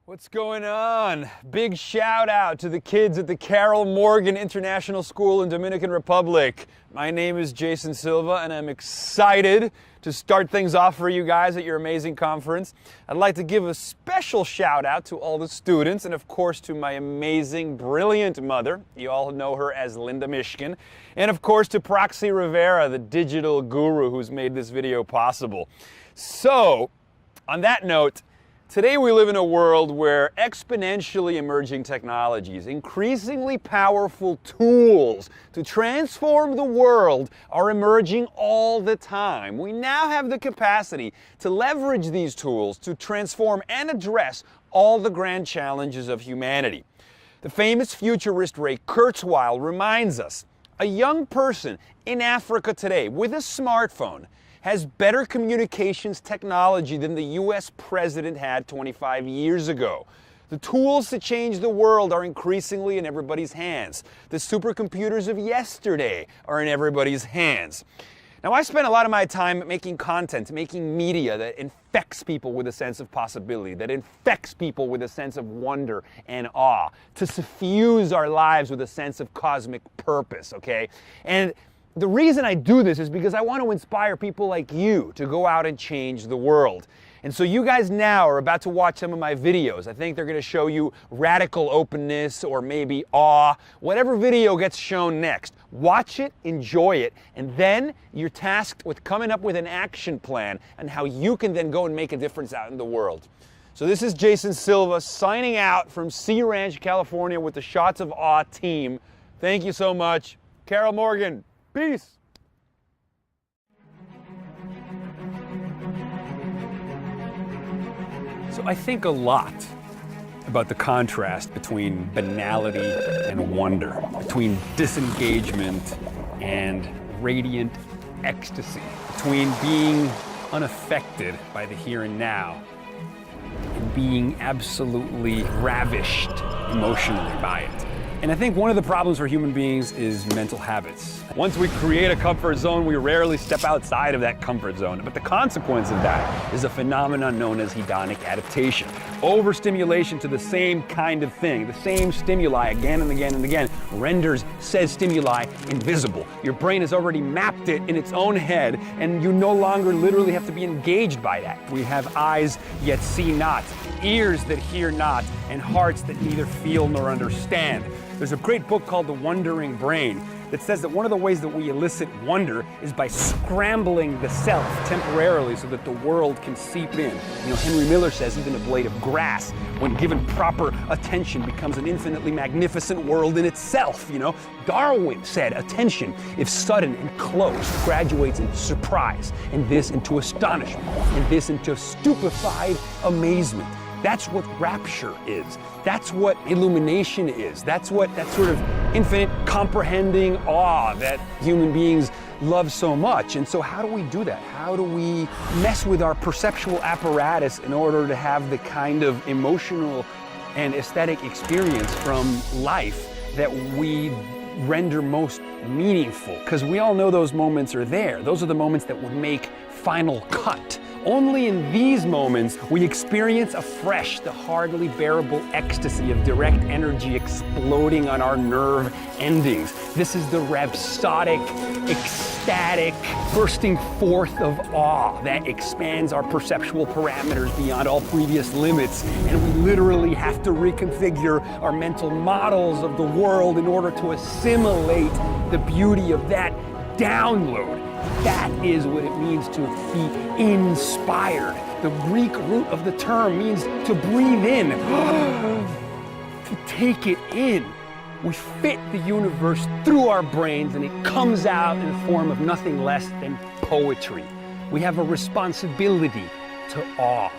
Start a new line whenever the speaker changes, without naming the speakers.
What's going on? Big shout out to the kids at the Carol Morgan International School in Dominican Republic. My name is Jason Silva and I'm excited to start things off for you guys at your amazing conference. I'd like to give a special shout out to all the students and of course to my amazing, brilliant mother. You all know her as Linda Mishkin. And of course to Proxy Rivera, the digital guru who's made this video possible. So, on that note, today we live in a world where exponentially emerging technologies, increasingly powerful tools to transform the world are emerging all the time. We now have the capacity to leverage these tools to transform and address all the grand challenges of humanity. The famous futurist Ray Kurzweil reminds us, a young person in Africa today with a smartphone has better communications technology than the US president had 25 years ago. The tools to change the world are increasingly in everybody's hands. The supercomputers of yesterday are in everybody's hands. Now, I spend a lot of my time making content, making media that infects people with a sense of possibility, that infects people with a sense of wonder and awe, to suffuse our lives with a sense of cosmic purpose, okay? And the reason I do this is because I want to inspire people like you to go out and change the world. And so you guys now are about to watch some of my videos. I think they're going to show you radical openness or maybe awe. Whatever video gets shown next, watch it, enjoy it, and then you're tasked with coming up with an action plan on how you can then go and make a difference out in the world. So this is Jason Silva signing out from Sea Ranch, California with the Shots of Awe team. Thank you so much. Carol Morgan. Peace. So I think a lot about the contrast between banality and wonder, between disengagement and radiant ecstasy, between being unaffected by the here and now and being absolutely ravished emotionally by it. And I think one of the problems for human beings is mental habits. Once we create a comfort zone, we rarely step outside of that comfort zone. But the consequence of that is a phenomenon known as hedonic adaptation. Overstimulation to the same kind of thing, the same stimuli again and again and again, renders said stimuli invisible. Your brain has already mapped it in its own head, and you no longer literally have to be engaged by that. We have eyes yet see not, ears that hear not, and hearts that neither feel nor understand. There's a great book called The Wondering Brain that says that one of the ways that we elicit wonder is by scrambling the self temporarily so that the world can seep in. You know, Henry Miller says even a blade of grass, when given proper attention, becomes an infinitely magnificent world in itself, you know. Darwin said attention, if sudden and close, graduates into surprise, and this into astonishment, and this into stupefied amazement. That's what rapture is. That's what illumination is. That's what that sort of infinite comprehending awe that human beings love so much. And so how do we do that? How do we mess with our perceptual apparatus in order to have the kind of emotional and aesthetic experience from life that we render most meaningful? Because we all know those moments are there. Those are the moments that would make final cut. Only in these moments we experience afresh the hardly bearable ecstasy of direct energy exploding on our nerve endings. This is the rhapsodic, ecstatic bursting forth of awe that expands our perceptual parameters beyond all previous limits, and we literally have to reconfigure our mental models of the world in order to assimilate the beauty of that download. That is what it means to be inspired. The Greek root of the term means to breathe in, to take it in. We fit the universe through our brains and it comes out in the form of nothing less than poetry. We have a responsibility to awe.